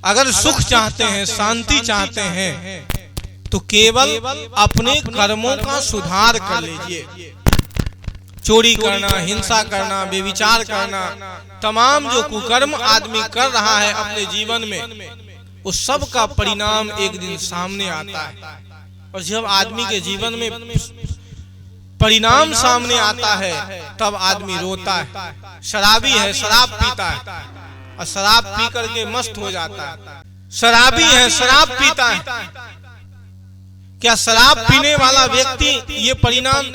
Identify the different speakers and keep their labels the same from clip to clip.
Speaker 1: अगर सुख चाहते हैं, शांति चाहते हैं, तो केवल अपने कर्मों का सुधार कर लीजिए। चोरी करना, हिंसा करना, बेविचार करना, तमाम जो कुकर्म आदमी कर रहा है अपने जीवन में, उस सब का परिणाम एक दिन सामने आता है। और जब आदमी के जीवन में परिणाम सामने आता है तब आदमी रोता है। शराबी है, शराब पीता है और शराब पी करके मस्त हो जाता है। शराबी है, शराब पीता है। क्या शराब पीने वाला व्यक्ति ये परिणाम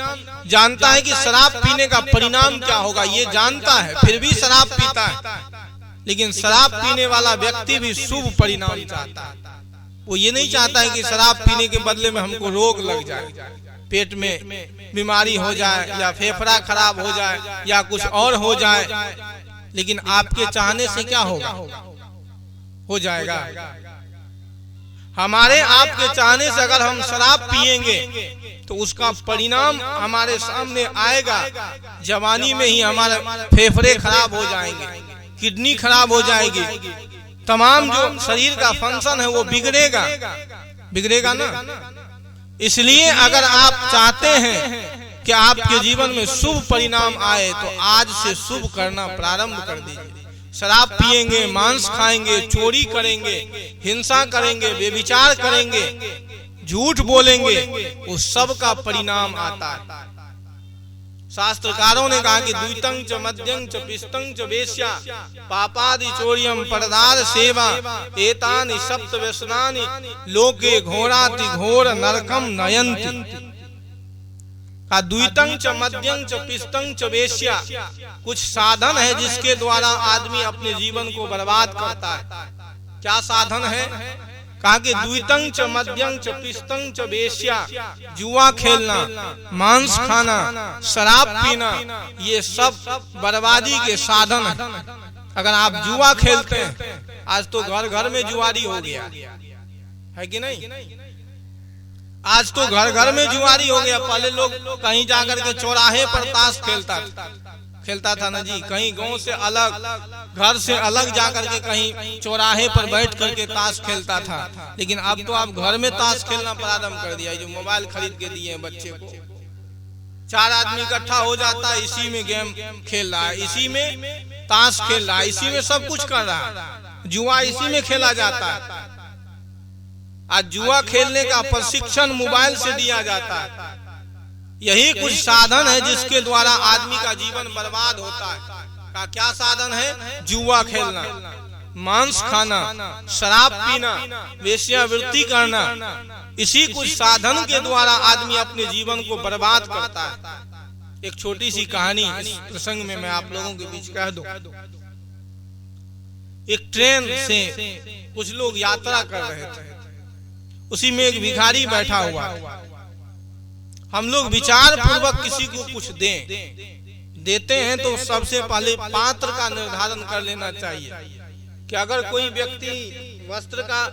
Speaker 1: जानता है कि शराब पीने का परिणाम क्या होगा? ये जानता है, फिर भी शराब पीता है। लेकिन शराब पीने वाला व्यक्ति भी शुभ परिणाम चाहता है। वो ये नहीं चाहता है कि शराब पीने के बदले में हमको रोग लग जाए, पेट में बीमारी हो जाए, या फेफड़ा खराब हो जाए, या कुछ और हो जाए। लेकिन आपके चाहने से क्या होगा? हो जाएगा। हमारे आपके चाहने से अगर हम शराब पिएंगे तो उसका परिणाम हमारे सामने आएगा। जवानी में ही हमारे फेफड़े खराब हो जाएंगे, किडनी खराब हो जाएगी, तमाम जो शरीर का फंक्शन है वो बिगड़ेगा, बिगड़ेगा ना। इसलिए अगर आप चाहते हैं कि आपके जीवन में शुभ परिणाम आए तो आज से शुभ करना प्रारंभ कर दीजिए। शराब पिएंगे, मांस खाएंगे, चोरी करेंगे, हिंसा करेंगे, बेविचार करेंगे, झूठ बोलेंगे, उस सब का परिणाम आता है। शास्त्रकारों ने कहा कि द्वितं च मद्यं च पिष्टं च वेश्या पापादि चोर्यं परदार सेवा एतानि सप्त व्यसनानि लोके घोराति घोर नरकम नयन्ति। द्वितं च मद्यं च पिष्टं च वेश्या, कुछ साधन है जिसके द्वारा आदमी अपने जीवन को बर्बाद करता है। क्या साधन है? कहा कि द्वितं च मद्यं च पिष्टं च वेश्या, जुआ खेलना, मांस खाना, शराब पीना, ये सब बर्बादी के साधन है। अगर आप जुआ खेलते हैं, आज तो घर घर में जुआरी हो गया है कि नहीं? आज तो घर घर में जुआरी हो गया। पहले लोग कहीं जाकर के चौराहे पर ताश खेलता था ना जी, कहीं गांव से अलग, घर से अलग जाकर के कहीं चौराहे पर बैठ करके ताश खेलता था। लेकिन अब तो आप घर में ताश खेलना प्रारंभ कर दिया। जो मोबाइल खरीद के दिए बच्चे को, 4 आदमी इकट्ठा हो जाता है, इसी में गेम खेल रहा है, इसी में ताश खेल रहा है, इसी में सब कुछ कर रहा है। जुआ इसी में खेला जाता है। आज जुआ खेलने का प्रशिक्षण मोबाइल से दिया जाता है। यही कुछ साधन है जिसके द्वारा आदमी का जीवन बर्बाद होता है। क्या साधन है? जुआ खेलना, मांस खाना, शराब पीना, वेश्यावृत्ति करना। इसी कुछ साधन के द्वारा आदमी अपने जीवन को बर्बाद करता है। एक छोटी सी कहानी इस प्रसंग में मैं आप लोगों के बीच कह दूं। एक ट्रेन से कुछ लोग यात्रा कर रहे थे, उसी में एक भिखारी बैठा हुआ। हम लोग विचार पूर्वक किसी को कुछ देते हैं तो सबसे पहले पात्र का निर्धारण कर लेना चाहिए कि अगर कोई व्यक्ति वस्त्र का,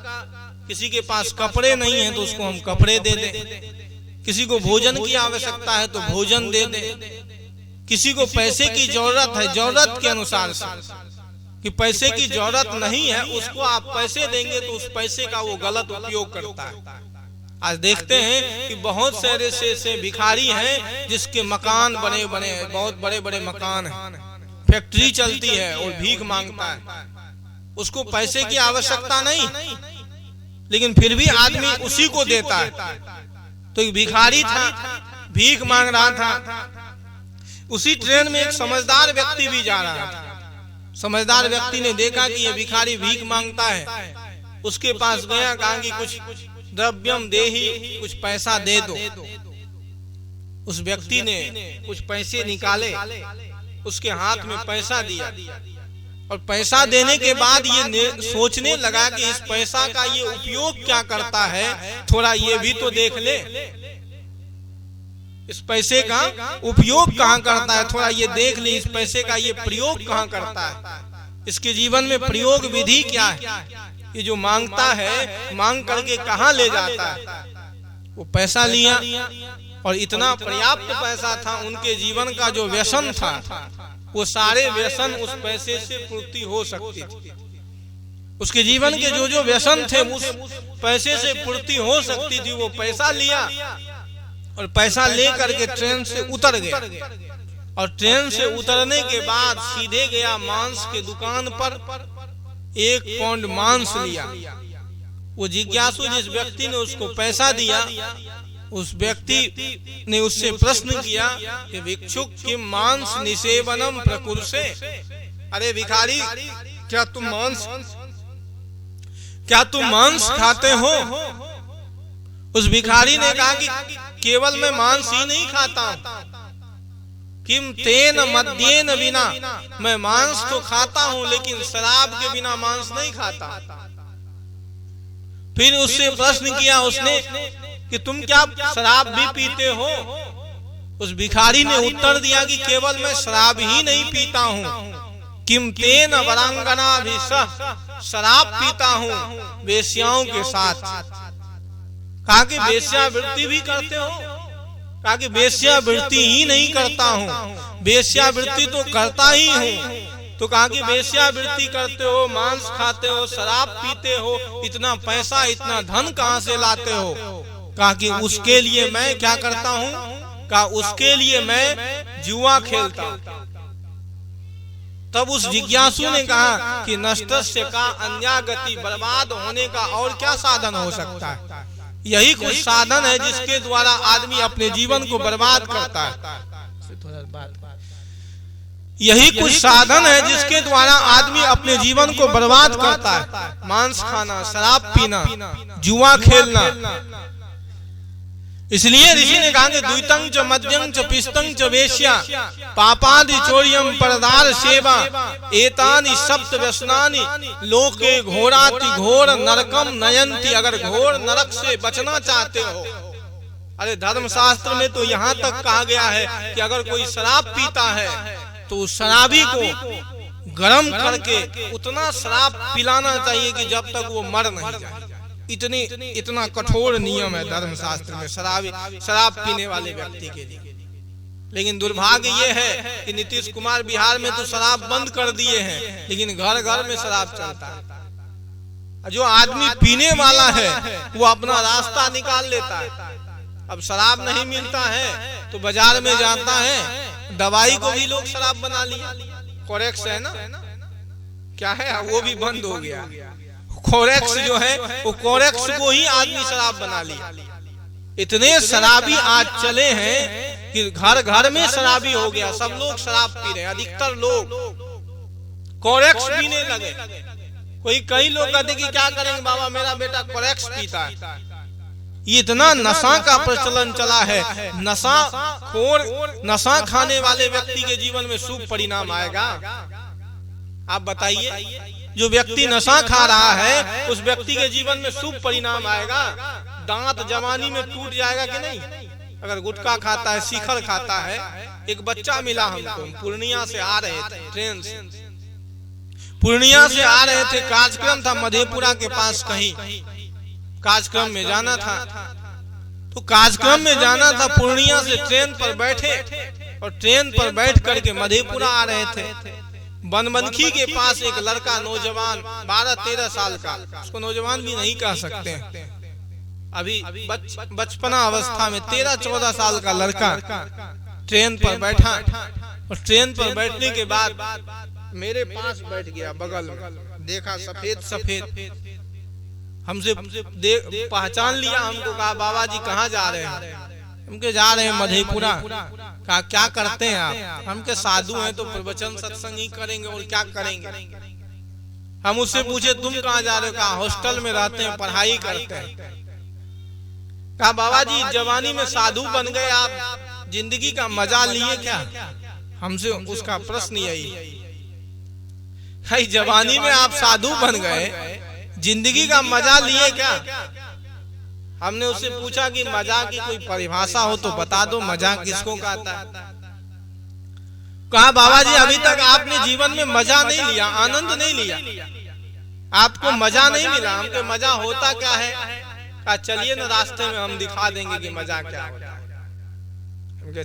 Speaker 1: किसी के पास कपड़े नहीं है तो उसको हम कपड़े दे दें, किसी को भोजन की आवश्यकता है तो भोजन दे दें, किसी को पैसे की जरूरत है जरूरत के अनुसार से, कि पैसे की जरूरत नहीं है उसको आप पैसे देंगे तो उस पैसे का वो गलत उपयोग करता है। आज देखते हैं कि बहुत सारे से भिखारी हैं जिसके मकान बने बने हैं, बहुत बड़े बड़े मकान हैं, फैक्ट्री चलती है और भीख मांगता है। उसको पैसे की आवश्यकता नहीं, लेकिन फिर भी आदमी उसी को देता है। तो एक भिखारी था, भीख मांग रहा था। उसी ट्रेन में एक समझदार व्यक्ति भी जा रहा था। समझदार व्यक्ति ने देखा कि ये भिखारी भीख मांगता है, उसके पास गया, कहा कि कुछ द्रव्यम देहि, कुछ पैसा दे दो। उस व्यक्ति ने कुछ पैसे निकाले, उसके हाथ में पैसा दिया और पैसा देने के बाद ये सोचने लगा कि इस पैसा का ये उपयोग क्या करता है, थोड़ा ये भी तो देख ले, इस पैसे का उपयोग कहाँ करता है, थोड़ा ये देख ले, इस पैसे का ये प्रयोग कहाँ करता है, इसके जीवन में प्रयोग विधि क्या है, ये जो मांगता है मांग करके कहाँ ले जाता है। वो पैसा लिया और इतना पर्याप्त पैसा था, उनके जीवन का जो व्यसन था वो सारे व्यसन उस पैसे से पूर्ति हो सकती थी। उसके जीवन के जो जो व्यसन थे उस पैसे से पूर्ति हो सकती थी, वो पैसा लिया और पैसा लेकर के ट्रेन से उतर गया। और ट्रेन से उतरने के बाद सीधे गया मांस के दुकान पर, 1 पाउंड मांस लिया। वो जिज्ञासु जिस व्यक्ति ने उसको पैसा दिया, उस व्यक्ति ने उससे प्रश्न किया कि भिक्षुक किम मांस निसेवनम प्रकुरुषे, अरे भिखारी क्या तुम मांस खाते हो? उस भिखारी ने कहा कि केवल मैं मांस ही नहीं खाता, किम तेन मद्येन बिना, मैं मांस तो खाता हूं लेकिन शराब के बिना मांस नहीं खाता। फिर उससे प्रश्न किया उसने कि तुम क्या शराब भी पीते हो? उस भिखारी ने उत्तर दिया कि केवल मैं शराब ही नहीं पीता हूँ, किम तेन वरांगना भी शराब पीता हूँ वेश्याओं के साथ। कहा कि वेश्यावृत्ति भी करते हो? कहा कि वेश्यावृत्ति ही नहीं करता हूँ, वेश्यावृत्ति तो करता ही हूँ। तो कहा कि वेश्यावृत्ति करते हो, मांस खाते हो, शराब पीते हो, इतना पैसा इतना धन कहाँ से लाते हो? कहा कि उसके लिए मैं क्या करता हूँ? कहा उसके लिए मैं जुआ खेलता हूँ। तब उस जिज्ञासु ने कहा कि नष्टस्य का अन्यागति, बर्बाद होने का और क्या साधन हो सकता है? यही कुछ साधन है जिसके द्वारा आदमी अपने जीवन को बर्बाद करता है। यही कुछ साधन है जिसके द्वारा आदमी अपने जीवन को बर्बाद करता है। मांस खाना, शराब पीना, जुआ खेलना। इसलिए ऋषि ने कहा कि द्वितं च मद्यं च पिस्तं च वेश्या पापादि चोर्यं परदार सेवा एतानि सप्त व्यसनानि लोके घोराति घोर नरकम नयंति। अगर घोर नरक से बचना चाहते हो, अरे धर्मशास्त्र में तो यहाँ तक कहा गया है कि अगर कोई शराब पीता है तो उस शराबी को गर्म करके उतना शराब पिलाना चाहिए कि जब तक वो मर नहीं जाए। इतना कठोर नियम है धर्मशास्त्र में शराब पीने वाले व्यक्ति के लिए। लेकिन दुर्भाग्य ये है कि नीतीश कुमार बिहार में तो शराब बंद कर दिए हैं, लेकिन घर घर में शराब चलता है। जो आदमी पीने वाला है वो अपना रास्ता निकाल लेता है। अब शराब नहीं मिलता है तो बाजार में जाता है, दवाई को भी लोग शराब बना लिया। कोरेक्स है ना, क्या है वो भी बंद हो गया। कोरेक्स जो है वो कोरेक्स को ही आदमी शराब बना लिया। इतने शराबी आज चले हैं कि घर घर में शराबी हो गया, सब लोग शराब पी रहे हैं। अधिकतर लोग कोरेक्स पीने लगे। कई लोग कहते कि क्या करेंगे बाबा, मेरा बेटा कोरेक्स पीता है। ये इतना नशा का प्रचलन चला है। नशा खाने वाले व्यक्ति के जीवन में शुभ परिणाम आएगा? आप बताइए। जो व्यक्ति नशा खा रहा है उस व्यक्ति के जीवन में शुभ परिणाम आएगा? दांत जवानी में टूट जाएगा कि नहीं? अगर गुटखा खाता है, शिखर खाता है। एक बच्चा मिला हमको, पूर्णिया से आ रहे थे, ट्रेन से पूर्णिया से आ रहे थे। कार्यक्रम था मधेपुरा के पास, कहीं कार्यक्रम में जाना था। तो कार्यक्रम में जाना था, पूर्णिया से ट्रेन पर बैठे और ट्रेन पर बैठ करके मधेपुरा आ रहे थे। बनमनखी के पास एक लड़का, नौजवान 12-13 साल का, उसको नौजवान भी नहीं कह सकते हैं, अभी बचपना अवस्था में 13-14 साल का लड़का ट्रेन पर बैठा। और ट्रेन पर बैठने के बाद मेरे पास बैठ गया बगल में। देखा सफेद हमसे पहचान लिया हमको। कहा बाबा जी कहाँ जा रहे हैं? हमके जा रहे हैं मधेपुरा। कहा क्या करते हैं आप? हम के साधु हैं तो प्रवचन सत्संग ही करेंगे और क्या करेंगे। हम उससे पूछे तुम कहाँ जा रहे हो? कहा हॉस्टल में रहते हैं, पढ़ाई करते हैं। कहा बाबा जी जवानी में साधु बन गए आप, जिंदगी का मजा लिए क्या? हमसे उसका प्रश्न यही है, जवानी में आप साधु बन गए, जिंदगी का मजा लिए क्या? हमने उससे पूछा कि मजा की कोई परिभाषा हो तो बता दो, मजा किसको कहता है? कहा बाबा जी अभी तक आपने जीवन में मजा नहीं लिया, आनंद नहीं लिया, आपको मजा नहीं मिला। हमको मजा होता क्या है? कहा चलिए ना रास्ते में हम दिखा देंगे कि मजा क्या होता है।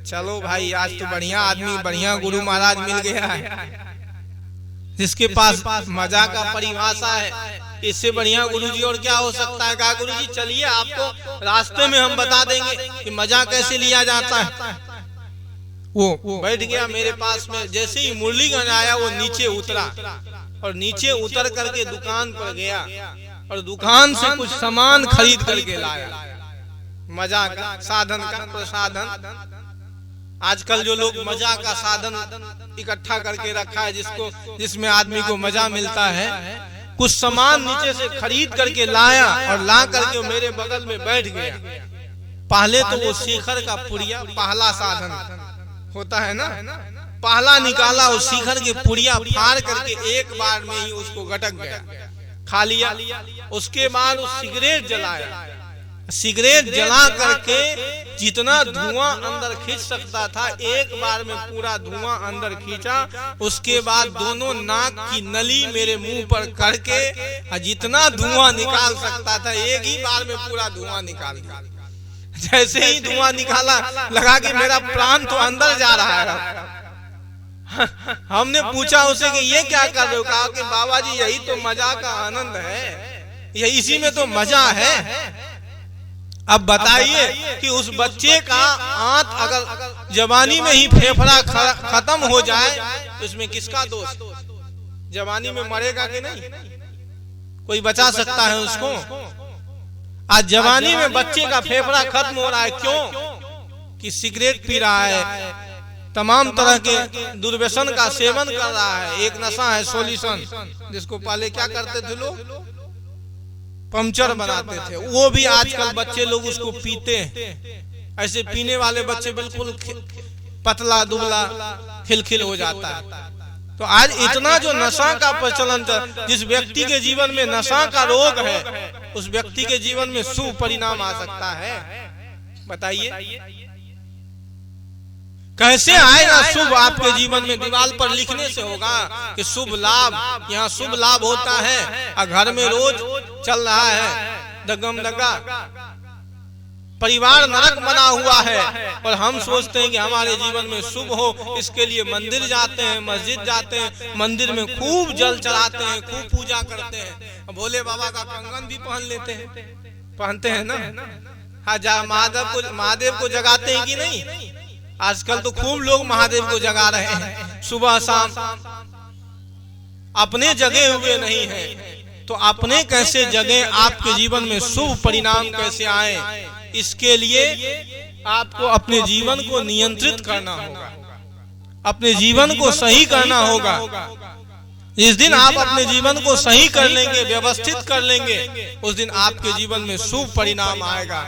Speaker 1: चलो भाई आज तो बढ़िया आदमी, बढ़िया गुरु महाराज मिल गया है जिसके पास मजा का परिभाषा है। इससे बढ़िया गुरुजी और क्या हो सकता है। कहा गुरुजी चलिए आपको रास्ते में हम बता देंगे कि मजा कैसे लिया जाता है। वो बैठ गया मेरे पास में। जैसे ही मुरलीगंज आया वो नीचे उतरा और नीचे उतर करके दुकान पर गया और दुकान से कुछ सामान खरीद करके लाया। मजा का साधन का प्रसाधन। आजकल जो लोग मजा का साधन इकट्ठा करके रखा है, जिसमें आदमी को मजा मिलता है, कुछ सामान नीचे से खरीद करके लाया और ला करके मेरे बगल में बैठ गया। पहले तो वो शिखर का पुड़िया, पहला साधन होता है ना, पहला निकाला और शिखर के पुड़िया फाड़ करके एक बार में ही उसको गटक गया, खा लिया। उसके बाद वो सिगरेट जलाया। सिगरेट जला करके जितना धुआं अंदर खींच सकता था एक बार में पूरा धुआं अंदर खींचा। उसके बाद दोनों नाक की नली मेरे मुंह पर करके जितना धुआं निकाल सकता था एक ही बार में पूरा धुआं निकाल दिया। जैसे ही धुआं निकाला लगा कि मेरा प्राण तो अंदर जा रहा है। हमने पूछा उसे कि ये क्या कर रहे हो। कहा कि बाबा जी यही तो मजा का आनंद है, यही इसी में तो मजा है। अब बताइए कि उस बच्चे का आंत अगर जवानी में ही फेफड़ा खत्म हो जाए तो इसमें किसका दोष। जवानी में मरेगा कि नहीं, कोई बचा सकता है उसको। आज जवानी में बच्चे का फेफड़ा खत्म हो रहा है, क्यों कि सिगरेट पी रहा है, तमाम तरह के दुर्व्यसन का सेवन कर रहा है। एक नशा है सॉल्यूशन, जिसको पहले क्या करते थे लोग, पंचर बनाते थे। वो भी आजकल बच्चे लोग उसको पीते हैं। ऐसे पीने वाले बच्चे बिल्कुल पतला दुबला खिलखिल हो जाता है। तो आज इतना जो नशा का प्रचलन था, जिस व्यक्ति के जीवन में नशा का रोग है उस व्यक्ति के जीवन में शुभ परिणाम आ सकता है। बताइए कैसे आएगा शुभ आपके जीवन में। दीवार पर लिखने से होगा कि शुभ लाभ, यहाँ शुभ लाभ होता है, और घर में रोज चल रहा है दगम दगा, परिवार नरक बना हुआ है। और हम सोचते हैं कि हमारे जीवन में शुभ हो, इसके लिए मंदिर जाते हैं, मस्जिद जाते हैं, मंदिर में खूब जल चढ़ाते हैं, खूब पूजा करते हैं, भोले बाबा का कंगन भी पहन लेते हैं, पहनते हैं ना। हाँ, महादेव को जगाते हैं कि नहीं। आजकल तो खूब लोग महादेव को जगा रहे हैं सुबह शाम। अपने जगे हुए नहीं हैं तो अपने कैसे जगे, आपके जीवन में शुभ परिणाम कैसे आए, इसके लिए आपको अपने जीवन को नियंत्रित करना होगा, अपने जीवन को सही करना होगा। जिस दिन आप अपने जीवन को सही कर लेंगे, व्यवस्थित कर लेंगे, उस दिन आपके जीवन में शुभ परिणाम आएगा।